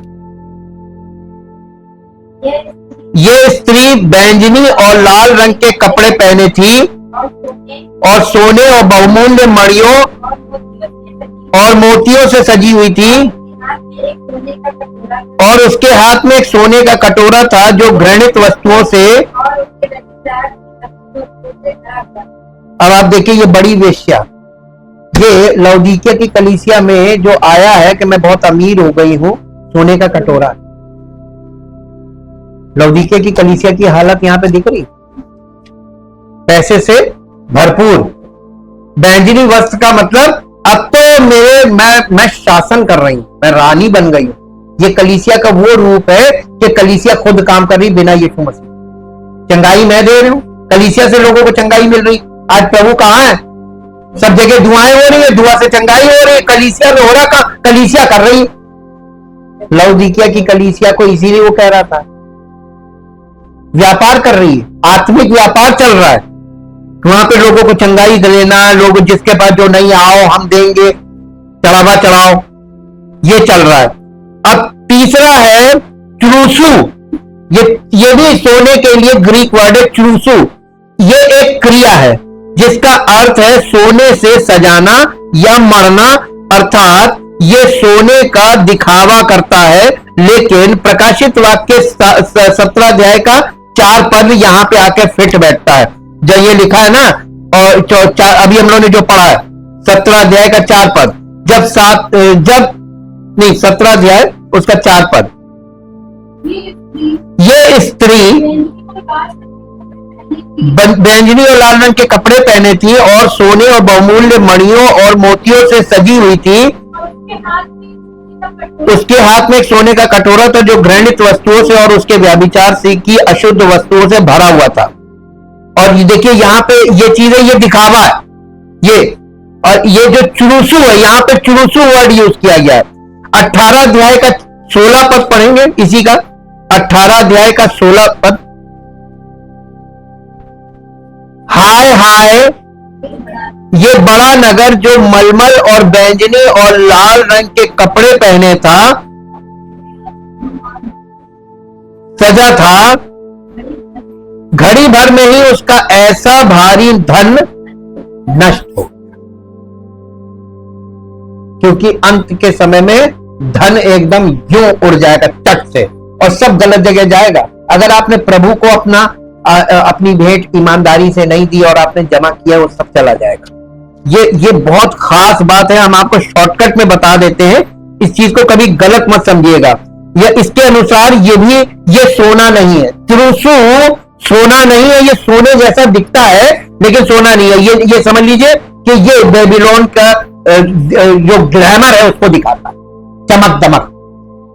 ये स्त्री बैंगनी और लाल रंग के कपड़े पहने थी और सोने और बहुमूल्य मणियों और मोतियों से सजी हुई थी और उसके हाथ में एक सोने का कटोरा था जो घृणित वस्तुओं से। अब आप देखिए ये बड़ी वेश्या, ये लौदीकिया की कलीसिया में जो आया है कि मैं बहुत अमीर हो गई हूं, सोने का कटोरा। लौदीकिया की कलीसिया की हालत यहां पे दिख रही, पैसे से भरपूर। बैंगनी वस्त्र का मतलब अब तो मैं शासन कर रही हूं, मैं रानी बन गई हूं। ये कलीसिया का वो रूप है कि कलीसिया खुद काम कर रही बिना यीशु मसीह। चंगाई मैं दे रही हूं, कलीसिया से लोगों को चंगाई मिल रही। आज प्रभु कहां है? सब जगह दुआएं हो रही है, दुआ से चंगाई हो रही है। कलीसिया में हो रहा का कलीसिया कर रही। लौदीकिया की कलीसिया को इसीलिए वो कह रहा था व्यापार कर रही है, आत्मिक व्यापार चल रहा है। वहां पे लोगों को चंगाई देना, लोग जिसके पास जो नहीं आओ हम देंगे, चढ़ावा चढ़ाओ, ये चल रहा है। अब तीसरा है चुरूसू। ये भी सोने के लिए ग्रीक वर्ड है चुरूसू। ये एक क्रिया है जिसका अर्थ है सोने से सजाना या मरना, अर्थात ये सोने का दिखावा करता है। लेकिन प्रकाशित वाक्य 17 अध्याय का 4 पद यहाँ पे आके फिट बैठता है। जब ये लिखा है ना, और अभी हम लोगों ने जो पढ़ा है 17 अध्याय का 4 पद, जब 17 अध्याय उसका 4 पद, ये स्त्री बैंगनी और लाल रंग के कपड़े पहने थी और सोने और बहुमूल्य मणियों और मोतियों से सजी हुई थी। उसके हाथ में एक सोने का कटोरा था जो घृणित वस्तुओं से और उसके व्यभिचार से की अशुद्ध वस्तुओं से भरा हुआ था। और ये देखिए यहाँ पे ये चीजें, ये दिखावा है ये। और ये जो चुरूसू है, यहाँ पे चुरूसू वर्ड यूज किया गया है। 18 अध्याय का 16 पद पढ़ेंगे इसी का। 18 अध्याय का 16 पद। हाय हाय, ये बड़ा नगर जो मलमल और बैंगनी और लाल रंग के कपड़े पहने था, सजा था, घड़ी भर में ही उसका ऐसा भारी धन नष्ट हो। क्योंकि अंत के समय में धन एकदम यूं उड़ जाएगा चट से और सब गलत जगह जाएगा। अगर आपने प्रभु को अपनी भेंट ईमानदारी से नहीं दी और आपने जमा किया, वो सब चला जाएगा। ये बहुत खास बात है। हम आपको शॉर्टकट में बता देते हैं इस चीज को कभी गलत मत समझिएगा। या इसके अनुसार ये सोना नहीं है, त्रुसु सोना नहीं है, ये सोने जैसा दिखता है लेकिन सोना नहीं है। ये समझ लीजिए कि ये बेबीलोन का जो ग्लैमर है उसको दिखाता है, चमक दमक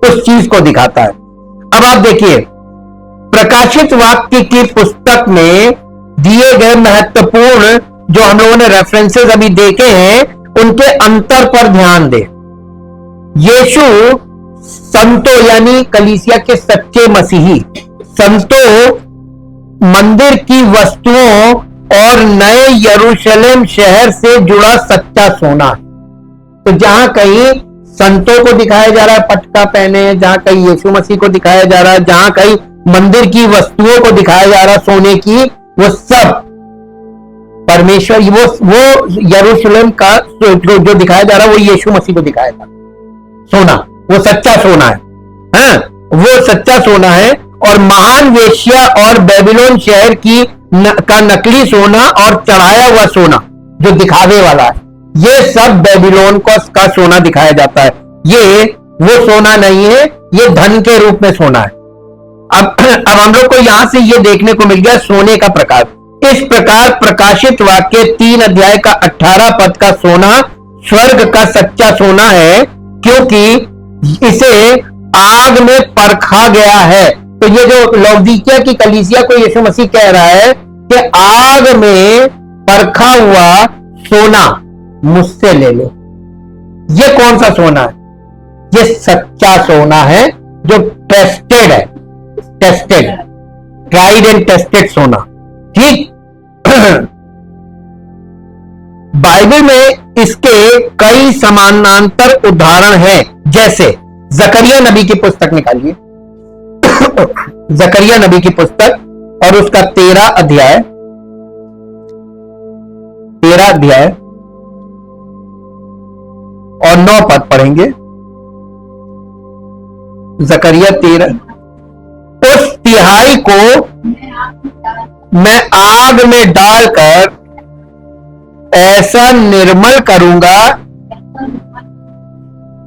उस चीज को दिखाता है। अब आप देखिए प्रकाशित वाक्य की पुस्तक में दिए गए महत्वपूर्ण जो हम लोगों ने रेफरेंसेस अभी देखे हैं उनके अंतर पर ध्यान दें। यीशु संतों यानी कलीसिया के सच्चे मसीही संतों, मंदिर की वस्तुओं और नए यरूशलेम शहर से जुड़ा सच्चा सोना। तो जहां कहीं संतों को दिखाया जा रहा है पटका पहने, जहां कहीं यीशु मसीह को दिखाया जा रहा है, जहां कहीं मंदिर की वस्तुओं को दिखाया जा रहा है सोने की, वो सब परमेश्वर, वो यरूशलेम का जो दिखाया जा रहा है वो यीशु मसीह को दिखाया जा रहा है। सोना वो सच्चा सोना है, हाँ? वो सच्चा सोना है। और महान वेश्या और बेबीलोन शहर का नकली सोना और चढ़ाया हुआ सोना जो दिखावे वाला है, ये सब बेबीलोन का सोना दिखाया जाता है। ये वो सोना नहीं है, ये धन के रूप में सोना है। अब हम लोग को यहां से ये देखने को मिल गया सोने का प्रकार। इस प्रकार प्रकाशित वाक्य 3 अध्याय का 18 पद का सोना स्वर्ग का सच्चा सोना है, क्योंकि इसे आग में परखा गया है। तो ये जो लौदीकिया की कलीसिया को यीशु मसीह कह रहा है कि आग में परखा हुआ सोना मुझसे ले लो। ये कौन सा सोना है? ये सच्चा सोना है जो टेस्टेड है, टेस्टेड, ट्राइड एंड टेस्टेड सोना। ठीक बाइबल में इसके कई समानांतर उदाहरण हैं, जैसे जकरिया नबी की पुस्तक निकालिए, जकरिया नबी की पुस्तक और उसका 13 अध्याय और 9 पद पढ़ेंगे। जकरिया 13, उस तिहाई को मैं आग में डालकर ऐसा निर्मल करूंगा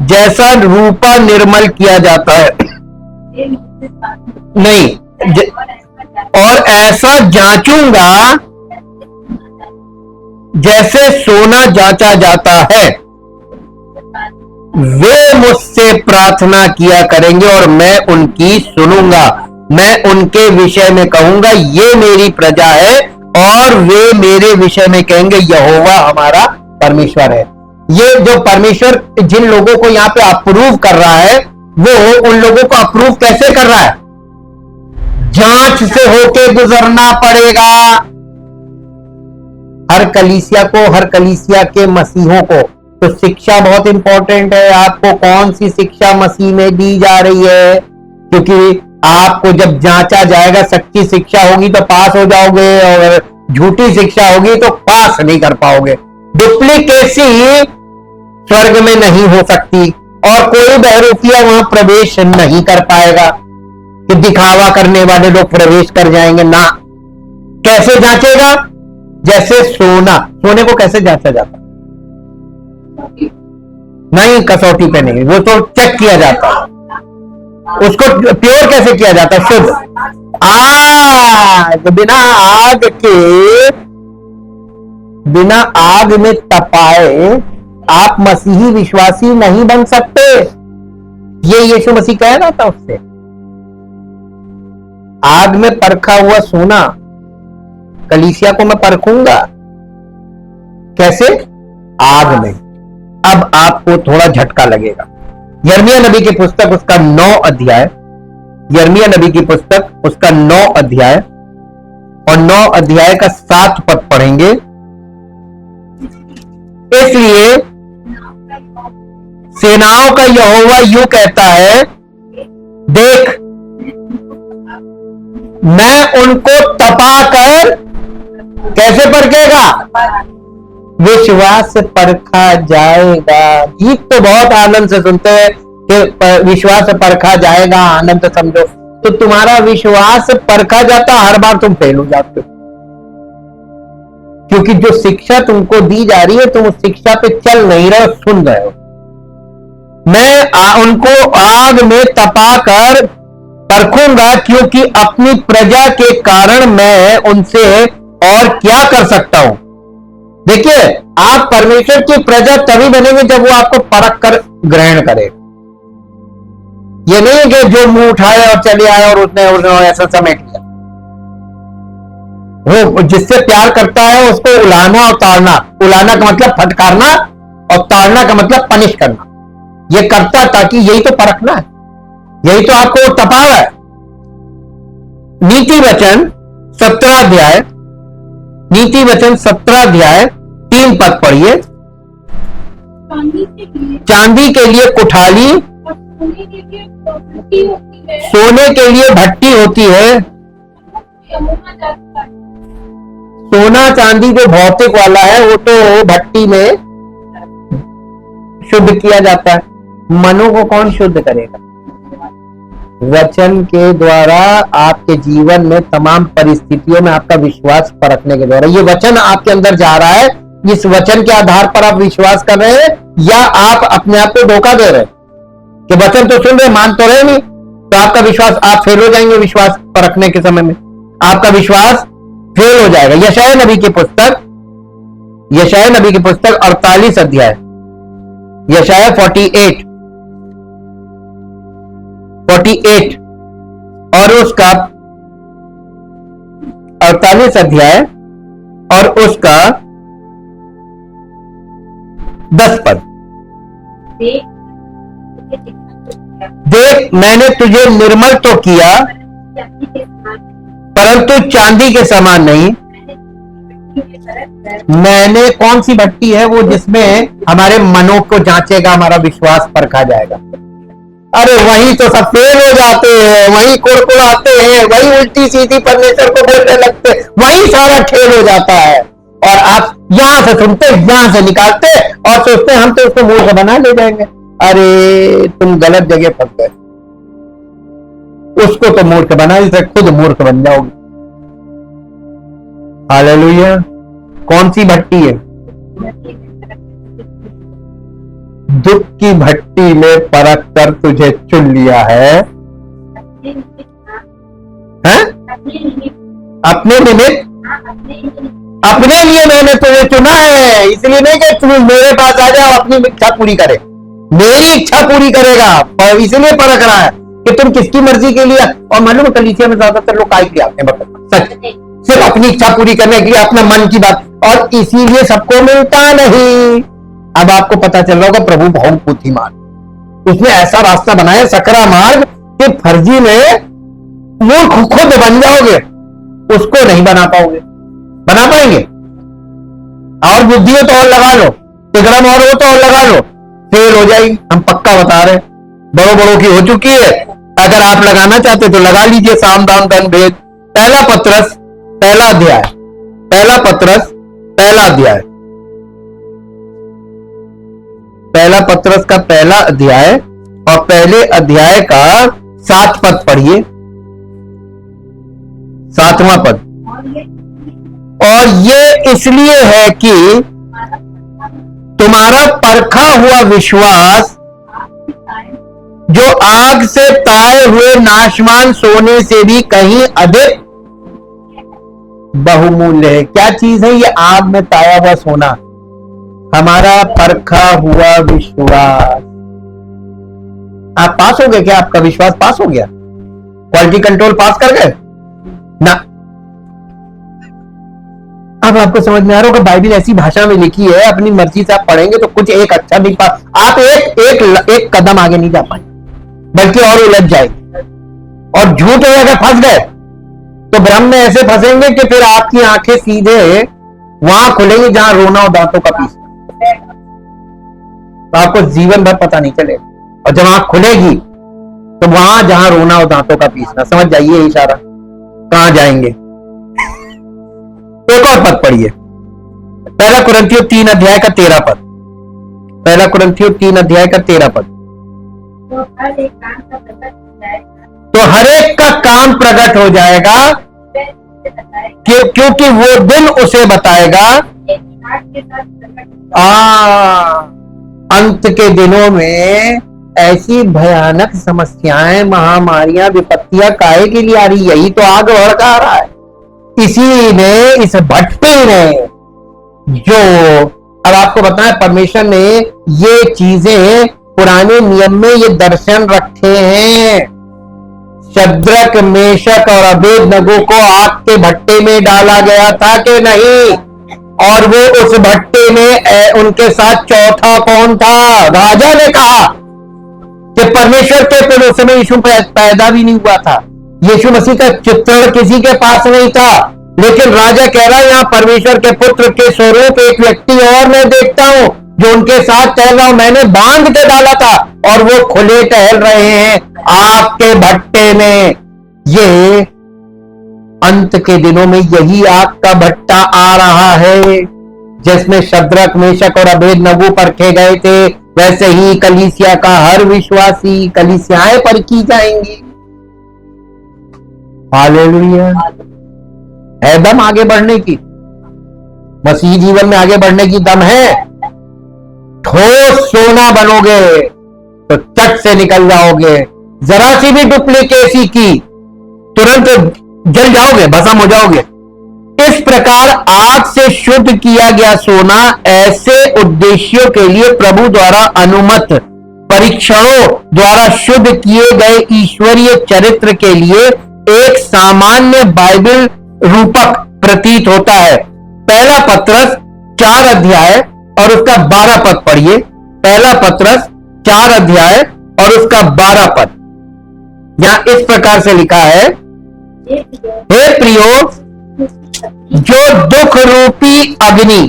जैसा रूपा निर्मल किया जाता है, नहीं, और ऐसा जांचूंगा जैसे सोना जांचा जाता है। वे मुझसे प्रार्थना किया करेंगे और मैं उनकी सुनूंगा। मैं उनके विषय में कहूंगा ये मेरी प्रजा है, और वे मेरे विषय में कहेंगे यहोवा हमारा परमेश्वर है। ये जो परमेश्वर जिन लोगों को यहां पे अप्रूव कर रहा है, वो उन लोगों को अप्रूव कैसे कर रहा है? जांच से होके गुजरना पड़ेगा। हर कलीसिया को, हर कलीसिया के मसीहों को तो शिक्षा बहुत इंपॉर्टेंट है। आपको कौन सी शिक्षा मसीह में दी जा रही है, क्योंकि आपको जब जांचा जाएगा, सच्ची शिक्षा होगी तो पास हो जाओगे, और झूठी शिक्षा होगी तो पास नहीं कर पाओगे। डुप्लीकेसी स्वर्ग में नहीं हो सकती, और कोई बहरूपिया वहां प्रवेश नहीं कर पाएगा कि दिखावा करने वाले लोग प्रवेश कर जाएंगे ना। कैसे जांचेगा? जैसे सोने को कैसे जांचा जाता? नहीं, कसौटी पे नहीं, वो तो चेक किया जाता है। उसको प्योर कैसे किया जाता है? शुद्ध आग, बिना आग में तपाए आप मसीही विश्वासी नहीं बन सकते। ये यीशु मसीह कह रहा था उससे। आग में परखा हुआ सोना कलीसिया को मैं परखूंगा। कैसे? आग में। अब आपको थोड़ा झटका लगेगा। यिर्मयाह नबी की पुस्तक उसका 9 अध्याय, यिर्मयाह नबी की पुस्तक उसका 9 अध्याय और 9 अध्याय का 7 पद पढ़ेंगे। इसलिए सेनाओं का यहोवा यूं कहता है, देख मैं उनको तपाकर कैसे परखेगा? विश्वास परखा जाएगा। गीत तो बहुत आनंद से सुनते हैं कि विश्वास परखा जाएगा, आनंद से समझो। तो तुम्हारा विश्वास परखा जाता, हर बार तुम फेल हो जाते हो, क्योंकि जो शिक्षा तुमको दी जा रही है तुम उस शिक्षा पे चल नहीं रहे हो, सुन रहे हो। मैं उनको आग में तपाकर परखूंगा, क्योंकि अपनी प्रजा के कारण मैं उनसे और क्या कर सकता हूं। देखिए, आप परमेश्वर की प्रजा तभी बनेंगे जब वो आपको परख कर ग्रहण करे। ये नहीं कि जो मुंह उठाए और चले आए और उसने ऐसा समेट लिया। वो जिससे प्यार करता है उसको उलाना और ताड़ना, उलाना का मतलब फटकारना और ताड़ना का मतलब पनिश करना, ये करता ताकि यही तो परखना है, यही तो आपको तपा रहा है। नीति वचन 17 अध्याय, नीति वचन 17 अध्याय 3 पद पढ़िए। चांदी के लिए कुठाली, सोने के लिए भट्टी होती है। सोना चांदी जो भौतिक वाला है वो तो भट्टी में शुद्ध किया जाता है, मनो को कौन शुद्ध करेगा? वचन के द्वारा आपके जीवन में तमाम परिस्थितियों में आपका विश्वास परखने के द्वारा। ये वचन आपके अंदर जा रहा है, इस वचन के आधार पर आप विश्वास कर रहे हैं या आप अपने आप को धोखा दे रहे हैं कि वचन तो सुन रहे, मान तो रहे नहीं, तो आपका विश्वास, आप फेल हो जाएंगे। विश्वास परखने के समय में आपका विश्वास फेल हो जाएगा। यशायाह नबी की पुस्तक, यशायाह नबी की पुस्तक 48 अध्याय, यशायाह 48 और उसका 48 अध्याय और उसका 10 पद। देख, मैंने तुझे निर्मल तो किया, परंतु चांदी के समान नहीं। मैंने कौन सी भट्टी है? वो जिसमें हमारे मनों को जांचेगा, हमारा विश्वास परखा जाएगा। अरे वही तो सब फेल हो जाते हैं, वही कुड़कुड़ाते हैं, वही उल्टी सीधी परमेश्वर को बोलने लगते, वही सारा खेल हो जाता है। और आप यहां से सुनते, यहां से निकालते और सोचते हम तो उसको मूर्ख बना ले जाएंगे। अरे तुम गलत जगह फंस गए, उसको तो मूर्ख बना ही सकते, खुद मूर्ख बन जाओगे। हालेलुया। कौन सी भट्टी है? दुख की भट्टी में परख कर तुझे चुन लिया है, हैं? अपने निमित्त, अपने लिए मैंने तुझे चुना है। इसलिए नहीं कि तुम मेरे पास आ जाओ अपनी इच्छा पूरी करे, मेरी इच्छा पूरी करेगा, और इसलिए परख रहा है कि तुम किसकी मर्जी के लिए। और मालूम कलीसिया में ज्यादातर लोग काय के आते हैं, सच, सिर्फ अपनी इच्छा पूरी करने के लिए, अपना मन की बात, और इसीलिए सबको मिलता नहीं। अब आपको पता चल रहा होगा प्रभु बहुत बुद्धिमान, उसने ऐसा रास्ता बनाया, सकरा मार्ग, कि फर्जी में मूर्ख खुद बन जाओगे, उसको नहीं बना पाओगे। बना पाएंगे? और बुद्धि हो तो और लगा लो, तिगड़म और हो तो और लगा लो, फेल हो जाएगी। हम पक्का बता रहे, बड़ों बड़ों की हो चुकी है। अगर आप लगाना चाहते तो लगा लीजिए। साम दाम दन भेद, पहला पत्रस पहला अध्याय, पहला पत्रस पहला अध्याय, पहला पत्रस का पहला अध्याय और पहले अध्याय का 7 पद पढ़िए, 7वां पद। और ये इसलिए है कि तुम्हारा परखा हुआ विश्वास, जो आग से ताए हुए नाशवान सोने से भी कहीं अधिक बहुमूल्य है। क्या चीज है ये आग में ताया हुआ सोना? हमारा परखा हुआ विश्वास। आप पास हो गए क्या? आपका विश्वास पास हो गया? क्वालिटी कंट्रोल पास कर गए ना? अब आपको समझ में आ रहा होगा बाइबल ऐसी भाषा में लिखी है, अपनी मर्जी से आप पढ़ेंगे तो कुछ एक अच्छा नहीं पा, आप एक कदम आगे नहीं जा पाएंगे, बल्कि और उलझ जाएंगे। और झूठ में अगर फंस गए तो भ्रम में ऐसे फंसेंगे कि फिर आपकी आंखें सीधे वहां खुलेंगी जहां रोना और दांतों का पीसना, तो आपको जीवन भर पता नहीं चलेगा। और जब आंख खुलेगी तो वहां जहां रोना और दांतों का पीसना, समझ जाइए इशारा कहां जाएंगे। एक और पद पढ़िए, पहला कुरिन्थियों 3 अध्याय का 13 पद, पहला कुरिन्थियों 3 अध्याय का 13 पद। तो हर एक का काम प्रकट हो जाएगा, क्योंकि वो दिन उसे बताएगा। अंत के दिनों में ऐसी भयानक समस्याएं, महामारियां, विपत्तियां काहे के लिए आ रही? यही तो आग भड़का रहा है। इसी ने, इस भट्टी ने, जो अब आपको बताएं, परमेश्वर ने ये चीजें पुराने नियम में ये दर्शन रखे हैं। शद्रक, मेशक और अबेदनगो को आग के भट्टे में डाला गया था कि नहीं? और वो उस भट्टे में उनके साथ चौथा कौन था? राजा ने कहा कि परमेश्वर के पुत्र, उस समय यीशु पैदा भी नहीं हुआ था, यीशु मसीह का चित्रण किसी के पास नहीं था, लेकिन राजा कह रहा है यहाँ परमेश्वर के पुत्र के स्वरूप एक व्यक्ति और मैं देखता हूं जो उनके साथ टहल रहा हूं। मैंने बांध के डाला था और वो खुले टहल रहे हैं आग के भट्टे में। ये अंत के दिनों में यही आग का भट्टा आ रहा है जिसमें शद्रक, मेशक और अबेदनगो परखे गए थे। वैसे ही कलीसिया का हर विश्वासी, कलीसियाएं परखी जाएंगी। हालेलुया। है दम आगे बढ़ने की, मसीह जीवन में आगे बढ़ने की दम है। ठोस सोना बनोगे तो चट से निकल जाओगे। जरा सी भी डुप्लीकेसी की तुरंत जल जाओगे, भस्म हो जाओगे। इस प्रकार आग से शुद्ध किया गया सोना ऐसे उद्देश्यों के लिए प्रभु द्वारा अनुमत परीक्षणों द्वारा शुद्ध किए गए ईश्वरीय चरित्र के लिए एक सामान्य बाइबल रूपक प्रतीत होता है। पहला पत्रस 4 अध्याय और उसका 12 पद पढ़िए। पहला पत्रस 4 अध्याय और उसका 12 पद। यहां इस प्रकार से लिखा है, हे प्रियो, जो दुख रूपी अग्नि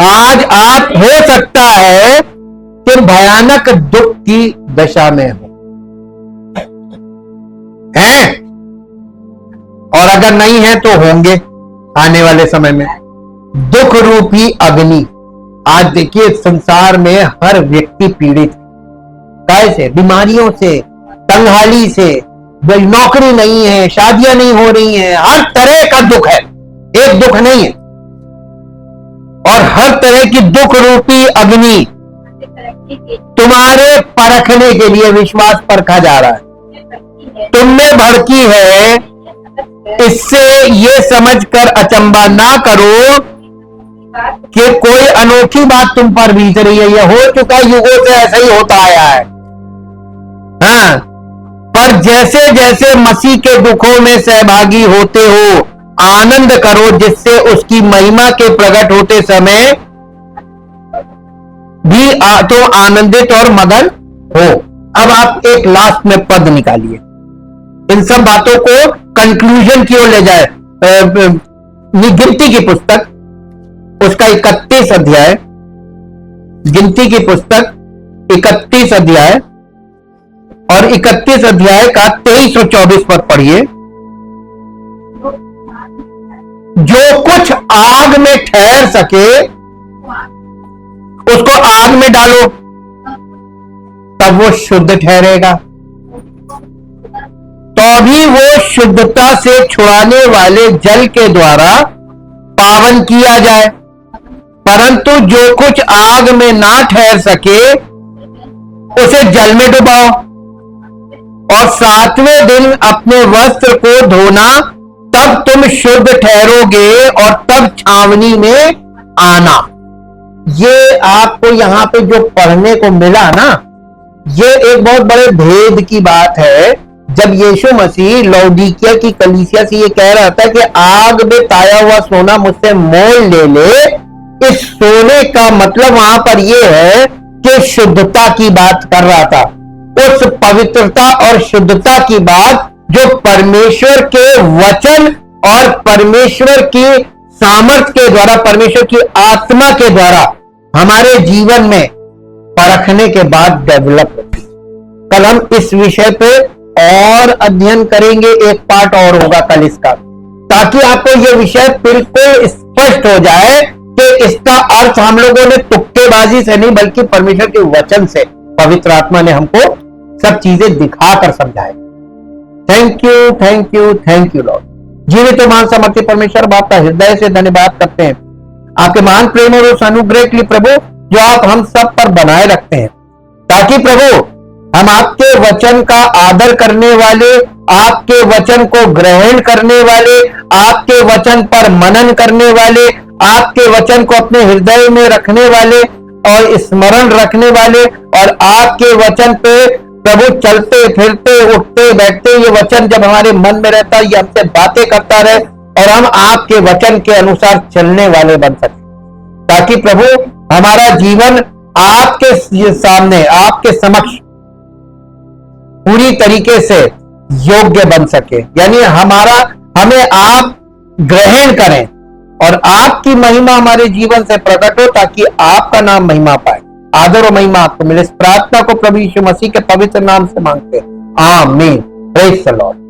आज आप हो सकता है कि भयानक दुख की दशा में हो, हैं? और अगर नहीं है तो होंगे आने वाले समय में। दुख रूपी अग्नि। आज देखिए संसार में हर व्यक्ति पीड़ित, कैसे? बीमारियों से, तंगहाली से, नौकरी नहीं है, शादियां नहीं हो रही हैं, हर तरह का दुख है, एक दुख नहीं है। और हर तरह की दुख रूपी अग्नि तुम्हारे परखने के लिए विश्वास परखा जा रहा है, तुमने भड़की है। इससे ये समझकर अचंबा ना करो कि कोई अनोखी बात तुम पर बीत रही है। यह हो चुका, युगों से ऐसा ही होता आया है। हाँ, पर जैसे जैसे मसीह के दुखों में सहभागी होते हो, आनंद करो, जिससे उसकी महिमा के प्रकट होते समय भी तो आनंदित और मगन हो। अब आप एक लास्ट में पद निकालिए, इन सब बातों को कंक्लूजन की ओर ले जाए। गिनती की पुस्तक उसका 31 अध्याय, गिनती की पुस्तक 31 अध्याय और 31 अध्याय का 23 और 24 पद पढ़िए। जो कुछ आग में ठहर सके उसको आग में डालो, तब वो शुद्ध ठहरेगा। तो भी वो शुद्धता से छुड़ाने वाले जल के द्वारा पावन किया जाए। परंतु जो कुछ आग में ना ठहर सके उसे जल में डुबाओ और 7वें दिन अपने वस्त्र को धोना, तब तुम शुद्ध ठहरोगे और तब छावनी में आना। ये आपको यहां पे जो पढ़ने को मिला ना, ये एक बहुत बड़े भेद की बात है। जब यीशु मसीह लौदीकिया की कलीसिया से ये कह रहा था कि आग में ताया हुआ सोना मुझसे मोल ले ले, इस सोने का मतलब वहां पर यह है कि शुद्धता की बात कर रहा था। उस पवित्रता और शुद्धता की बात जो परमेश्वर के वचन और परमेश्वर की सामर्थ के द्वारा, परमेश्वर की आत्मा के द्वारा हमारे जीवन में परखने के बाद डेवलप होती। कल हम इस विषय पे और अध्ययन करेंगे, एक पार्ट और होगा कल इसका, ताकि आपको यह विषय बिल्कुल स्पष्ट हो जाए कि इसका अर्थ हम लोगों ने तुक्केबाजी से नहीं बल्कि परमेश्वर के वचन से, पवित्र आत्मा ने हमको सब चीजें दिखाकर समझाए। Thank you, thank you, thank you Lord. जीवित और महान सामर्थ्य परमेश्वर बाप का हृदय से धन्यवाद करते हैं आपके महान प्रेम और उस अनुग्रह के लिए प्रभु, जो आप हम सब पर बनाए रखते हैं, ताकि प्रभु हम आपके वचन का आदर करने वाले, आपके वचन को ग्रहण करने वाले, आपके वचन पर मनन करने वाले, आपके वचन को अपने हृदय में रखने वाले और स्मरण रखने वाले, और आपके वचन पे प्रभु चलते फिरते उठते बैठते ये वचन जब हमारे मन में रहता है, ये हमसे बातें करता रहे और हम आपके वचन के अनुसार चलने वाले बन सके, ताकि प्रभु हमारा जीवन आपके सामने, आपके समक्ष पूरी तरीके से योग्य बन सके, यानी हमें आप ग्रहण करें और आपकी महिमा हमारे जीवन से प्रकट हो, ताकि आपका नाम महिमा पाए। आदर और महिमा आपको मिले। इस प्रार्थना को प्रभु यीशु मसीह के पवित्र नाम से मांगते हैं, आमीन। Praise the Lord.